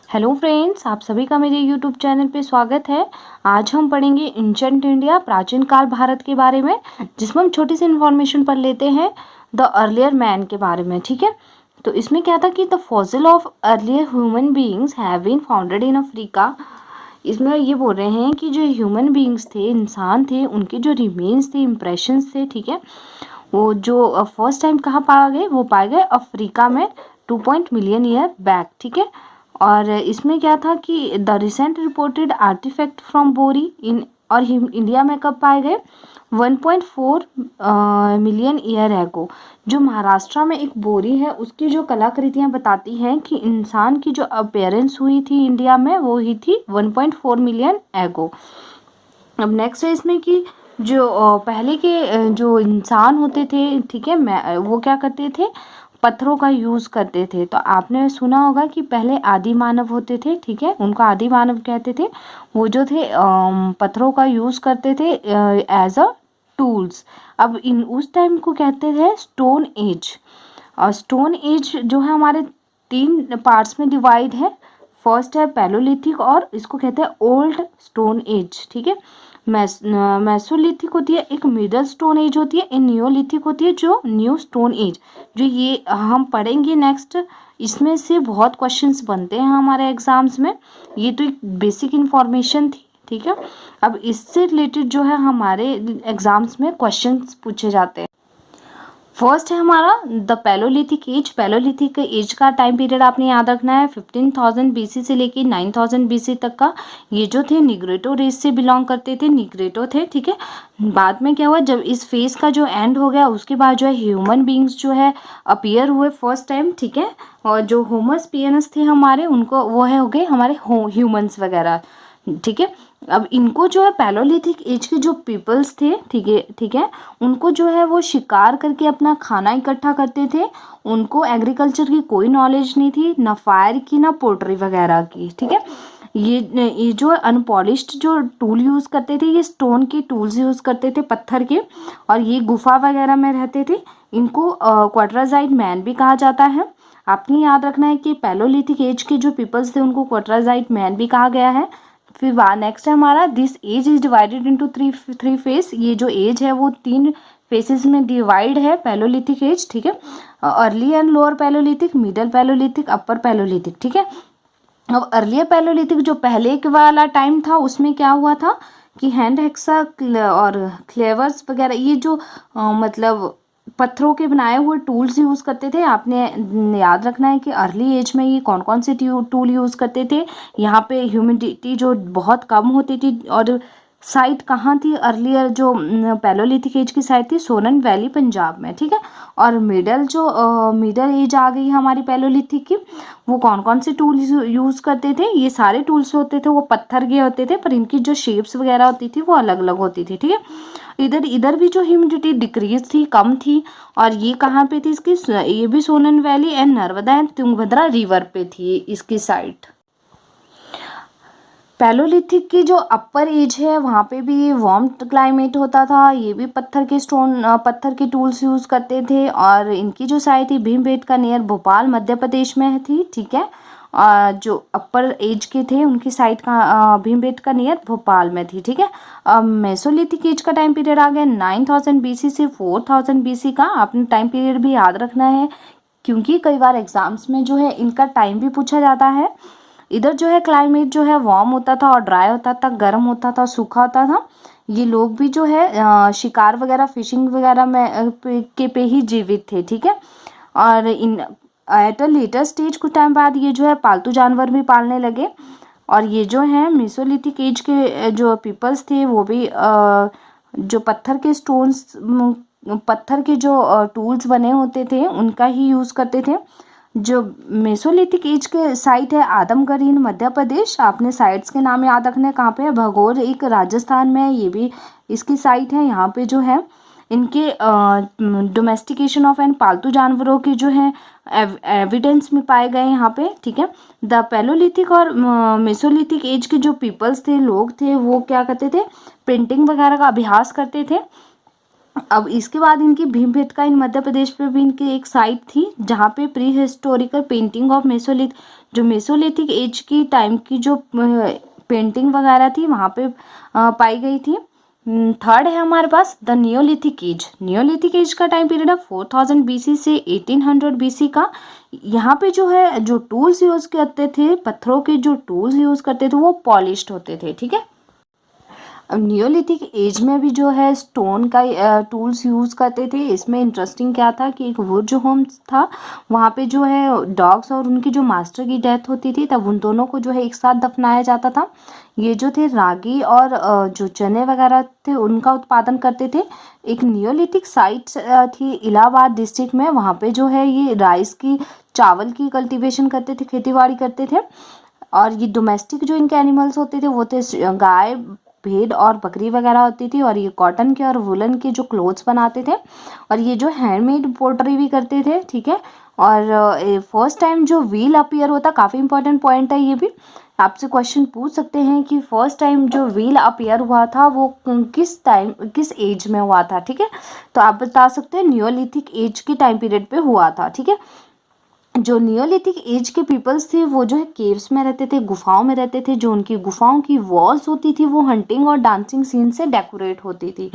Hello friends, आप सभी का मेरे यूट्यूब चैनल पे स्वागत है। आज हम पढ़ेंगे एंशंट इंडिया, प्राचीन काल भारत के बारे में, जिसमें हम छोटी सी इन्फॉर्मेशन पढ़ लेते हैं द अर्लियर मैन के बारे में। ठीक है, तो इसमें क्या था कि the fossil of earlier human beings have been founded in Africa. इसमें ये बोल रहे हैं कि जो ह्यूमन बीइंग्स थे, इंसान थे, उनके जो रिमेन्स थे, इम्प्रेशंस थे, ठीक है, वो जो फर्स्ट टाइम कहाँ पाए गए, वो पाए गए अफ्रीका में 2 मिलियन ईयर बैक। ठीक है, और इसमें क्या था कि the recent reported artifact from Bori in और इंडिया में कब पाए गए 1.4 मिलियन ईयर एगो। जो महाराष्ट्र में एक बोरी है, उसकी जो कलाकृतियाँ बताती हैं कि इंसान की जो अपीयरेंस हुई थी इंडिया में, वो हुई थी 1.4 मिलियन एगो। अब नेक्स्ट है इसमें कि जो पहले के जो इंसान होते थे, ठीक है, वो क्या करते थे, पत्थरों का यूज़ करते थे। तो आपने सुना होगा कि पहले आदि मानव होते थे, ठीक है, उनको आदि मानव कहते थे। वो जो थे पत्थरों का यूज़ करते थे एज अ टूल्स। अब इन उस टाइम को कहते थे स्टोन एज। और स्टोन एज जो है हमारे 3 पार्ट्स में डिवाइड है। फर्स्ट है पैलोलिथिक और इसको कहते हैं ओल्ड स्टोन एज। ठीक है, मेसोलिथिक होती है, एक मिडल स्टोन एज होती है, एक नियोलिथिक होती है जो न्यू स्टोन एज। जो ये हम पढ़ेंगे नेक्स्ट, इसमें से बहुत क्वेश्चंस बनते हैं हमारे एग्जाम्स में। ये तो एक बेसिक इन्फॉर्मेशन थी, ठीक है। अब इससे रिलेटेड जो है हमारे एग्जाम्स में क्वेश्चंस पूछे जाते हैं। फर्स्ट है हमारा the palaeolithic age. Palaeolithic age का टाइम पीरियड आपने याद रखना है 15,000 बीसी से लेके 9,000 बीसी तक का। ये जो थे निग्रेटो रेस से बिलोंग करते थे, निग्रेटो थे, ठीक है। बाद में क्या हुआ, जब इस फेज का जो एंड हो गया, उसके बाद जो है ह्यूमन बींग्स जो है अपीयर हुए फर्स्ट टाइम, ठीक है। और जो होमोस्पियनस थे हमारे, उनको वो है हो गए हमारे ह्यूमंस वगैरह, ठीक है। अब इनको जो है पैलोलिथिक एज के जो पीपल्स थे, ठीक है, ठीक है, उनको जो है वो शिकार करके अपना खाना इकट्ठा करते थे। उनको एग्रीकल्चर की कोई नॉलेज नहीं थी, ना फायर की, ना पोल्ट्री वगैरह की, ठीक है। ये जो अनपॉलिश्ड जो टूल यूज़ करते थे, ये स्टोन के टूल्स यूज़ करते थे, पत्थर के, और ये गुफा वगैरह में रहते थे। इनको क्वार्टराइज्ड मैन भी कहा जाता है। आपने याद रखना है कि पैलोलिथिक एज के जो पीपल्स थे, उनको क्वार्टराइज्ड मैन भी कहा गया है। फिर नेक्स्ट है हमारा this age is divided into three phase. ये जो एज है वो 3 फेसेस में डिवाइड है, पैलोलिथिक एज, ठीक है। Early and lower palaeolithic, middle palaeolithic, upper palaeolithic, ठीक है। अब अर्लियर पैलोलिथिक जो पहले के वाला टाइम था, उसमें क्या हुआ था कि हैंड हेक्सा और क्लेवर्स वगैरह, ये जो मतलब पत्थरों के बनाए हुए टूल्स यूज़ करते थे। आपने याद रखना है कि अर्ली एज में ये कौन कौन से टूल यूज़ करते थे। यहाँ पे ह्यूमिडिटी जो बहुत कम होती थी, और साइट कहाँ थी अर्लियर जो पैलोलिथिक एज की साइट थी, सोलन वैली पंजाब में, ठीक है। और मिडल एज आ गई हमारी पैलोलिथिक की। वो कौन कौन से टूल्स यूज़ करते थे, ये सारे टूल्स होते थे वो पत्थर के होते थे, पर इनकी जो शेप्स वगैरह होती थी वो अलग अलग होती थी, ठीक है। इधर इधर भी जो ह्यूमिडिटी डिक्रीज थी, कम थी। और ये कहाँ पे थी इसकी, ये भी Solan valley and Narmada and Tungabhadra river पे थी इसकी साइट। पैलोलिथिक की जो अपर एज है, वहाँ पे भी वार्म क्लाइमेट होता था। ये भी पत्थर के टूल्स यूज़ करते थे। और इनकी जो साइट थी भीमबेटका नियर भोपाल मध्य प्रदेश में थी, ठीक है। जो अपर एज के थे उनकी साइट का भीमबेटका नियर भोपाल में थी, ठीक है। मेसोलिथिक एज का टाइम पीरियड आ गया 9,000 बीसी से 4,000 बीसी का। आपने टाइम पीरियड भी याद रखना है, क्योंकि कई बार एग्जाम्स में जो है इनका टाइम भी पूछा जाता है। इधर जो है क्लाइमेट जो है वार्म होता था और ड्राई होता था, गर्म होता था, सूखा होता था। ये लोग भी जो है शिकार वगैरह, फिशिंग वगैरह में पे ही जीवित थे, ठीक है। और इन एट अ लेटर स्टेज कुछ टाइम बाद ये जो है पालतू जानवर भी पालने लगे। और ये जो है मेसोलिथिक एज के जो पीपल्स थे, वो भी जो पत्थर के जो टूल्स बने होते थे उनका ही यूज़ करते थे। जो मेसोलिथिक एज के साइट है आदमगढ़ इन मध्य प्रदेश। आपने साइट्स के नाम याद रखने, कहाँ पे है, भगोर एक राजस्थान में है, ये भी इसकी साइट है। यहाँ पे जो है इनके डोमेस्टिकेशन ऑफ एंड पालतू जानवरों के जो है एविडेंस में पाए गए यहाँ पे, ठीक है। द पैलोलिथिक और मेसोलिथिक एज के जो पीपल्स थे, लोग थे, वो क्या करते थे, पेंटिंग वगैरह का अभ्यास करते थे। अब इसके बाद इनकी भीमबेटका इन मध्य प्रदेश पे भी इनकी एक साइट थी जहाँ पे प्री हिस्टोरिकल पेंटिंग ऑफ जो मेसोलिथिक एज की टाइम की जो पेंटिंग वगैरह थी वहाँ पे पाई गई थी। थर्ड है हमारे पास the neolithic age. Neolithic age का टाइम पीरियड है 4000 बीसी से 1800 बीसी का। यहाँ पे जो है जो टूल्स यूज़ करते थे, पत्थरों के जो टूल्स यूज़ करते थे वो पॉलिश्ड होते थे, ठीक है। अब नियोलिथिक एज में भी जो है स्टोन का टूल्स यूज़ करते थे। इसमें इंटरेस्टिंग क्या था कि एक वुड होम्स था, वहाँ पे जो है डॉग्स और उनकी जो मास्टर की डेथ होती थी तब उन दोनों को जो है एक साथ दफनाया जाता था। ये जो थे रागी और जो चने वगैरह थे उनका उत्पादन करते थे। एक नियोलिथिक साइट थी इलाहाबाद डिस्ट्रिक्ट में, वहाँ पे जो है ये राइस की चावल की कल्टीवेशन करते थे, खेती करते थे। और ये डोमेस्टिक जो इनके एनिमल्स होते थे वो थे गाय, भेड़ और बकरी वगैरह होती थी। और ये कॉटन के और वुलन के जो क्लोथ्स बनाते थे और ये जो हैंडमेड पोर्ट्री भी करते थे, ठीक है। और फर्स्ट टाइम जो व्हील अपीयर होता, काफ़ी इंपॉर्टेंट पॉइंट है ये भी, आपसे क्वेश्चन पूछ सकते हैं कि फर्स्ट टाइम जो व्हील अपीयर हुआ था वो किस एज में हुआ था, ठीक है। तो आप बता सकते हैं नियोलिथिक एज के टाइम पीरियड पे हुआ था, ठीक है। जो नियोलिथिक एज के पीपल्स थे वो जो है केव्स में रहते थे, गुफाओं में रहते थे। जो उनकी गुफाओं की वॉल्स होती थी वो हंटिंग और डांसिंग सीन से डेकोरेट होती थी।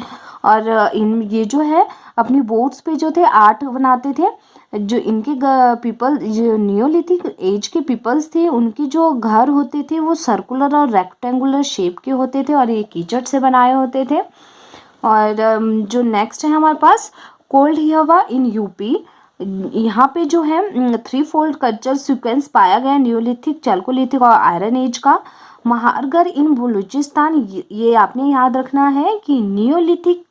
और इन ये जो है अपनी बोट्स पे जो थे आर्ट बनाते थे। जो इनके पीपल जो नियोलिथिक एज के पीपल्स थे उनकी जो घर होते थे वो सर्कुलर और रेक्टेंगुलर शेप के होते थे और ये कीचड़ से बनाए होते थे। और जो नेक्स्ट है हमारे पास कोल्ड हवा इन यूपी। यहाँ पे जो है 3 फोल्ड कल्चर सीक्वेंस पाया गया नियोलिथिक, चैल्कोलिथिक और आयरन एज का। महारगढ़ इन बलूचिस्तान, ये आपने याद रखना है कि नियोलिथिक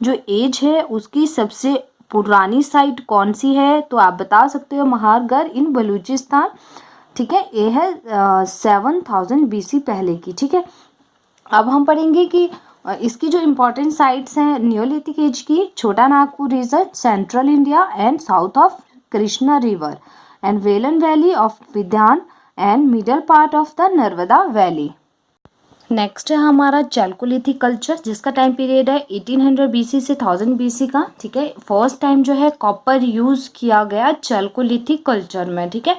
जो एज है उसकी सबसे पुरानी साइट कौन सी है, तो आप बता सकते हो महारगढ़ इन बलूचिस्तान, ठीक है। ये है 7000 बीसी पहले की, ठीक है। अब हम पढ़ेंगे कि इसकी जो इम्पोर्टेंट साइट्स हैं नियोलिथिक एज की, Chota Nagpur region, central India and south of Krishna river and Belan valley of Vindhyan and middle part of the Narmada valley. Next है हमारा चैल्कोलिथिक कल्चर जिसका टाइम पीरियड है 1800 बीसी से 1000 बीसी का, ठीक है। फर्स्ट टाइम जो है कॉपर यूज़ किया गया चैल्कोलिथिक कल्चर में, ठीक है।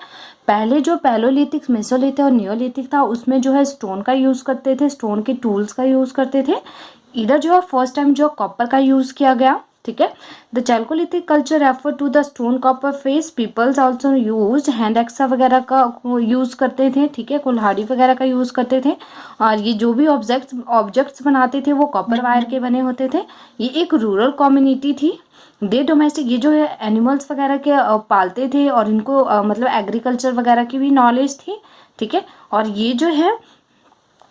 पहले जो पैलोलिथिक, मेसोलिथिक और नियोलिथिक था उसमें जो है स्टोन का यूज़ करते थे, स्टोन के टूल्स का यूज़ करते थे। इधर जो है फर्स्ट टाइम जो कॉपर का यूज़ किया गया, ठीक है। The chalcolithic culture refer to the stone copper phase. Peoples also use hand axe वगैरह का यूज़ करते थे, ठीक है, कुल्हाड़ी वगैरह का यूज़ करते थे। और ये जो भी ऑब्जेक्ट्स बनाते थे वो कॉपर वायर के बने होते थे। ये एक रूरल कम्युनिटी थी। दे डोमेस्टिक, ये जो है एनिमल्स वगैरह के पालते थे और इनको मतलब एग्रीकल्चर वगैरह की भी नॉलेज थी, ठीक है। और ये जो है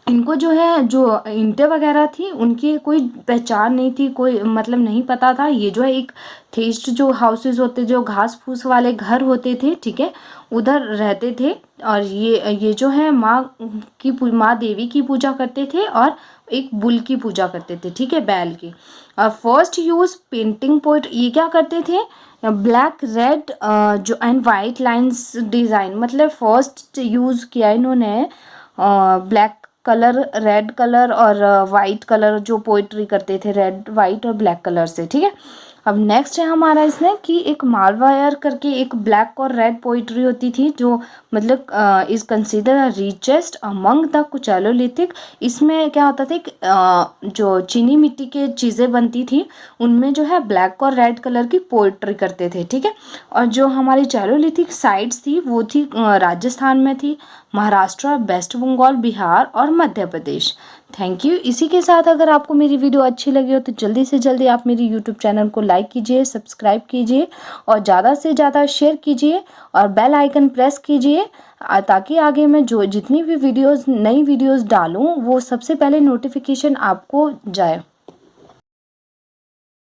इनको जो है जो ईंटें वगैरह थी उनकी कोई पहचान नहीं थी, कोई मतलब नहीं पता था। ये जो है एक थेस्ट जो हाउसेस होते, जो घास फूस वाले घर होते थे, ठीक है, उधर रहते थे। और ये जो है माँ देवी की पूजा करते थे और एक बुल की पूजा करते थे, ठीक है, बैल की। और फर्स्ट यूज पेंटिंग पोइट, ये क्या करते थे, ब्लैक रेड जो एंड वाइट लाइंस डिज़ाइन, मतलब फर्स्ट यूज़ किया इन्होंने ब्लैक कलर, रेड कलर और वाइट कलर जो पोइट्री करते थे, रेड वाइट और ब्लैक कलर से, ठीक है। अब नेक्स्ट है हमारा इसमें कि एक मालवायर करके एक ब्लैक और रेड पोइट्री होती थी जो मतलब is consider richest among the Chalcolithic. इसमें क्या होता था कि जो चीनी मिट्टी के चीज़ें बनती थी उनमें जो है ब्लैक और रेड कलर की पोइट्री करते थे, ठीक है। और जो हमारी चैल्कोलिथिक साइट्स थी वो थी राजस्थान में थी, महाराष्ट्र, वेस्ट बंगाल, बिहार और मध्य प्रदेश। Thank you. इसी के साथ अगर आपको मेरी वीडियो अच्छी लगी हो तो जल्दी से जल्दी आप मेरी यूट्यूब चैनल को लाइक कीजिए, सब्सक्राइब कीजिए और ज़्यादा से ज़्यादा शेयर कीजिए और बेल आइकन प्रेस कीजिए ताकि आगे मैं जो जितनी भी नई वीडियोस डालूँ वो सबसे पहले नोटिफिकेशन आपको जाए।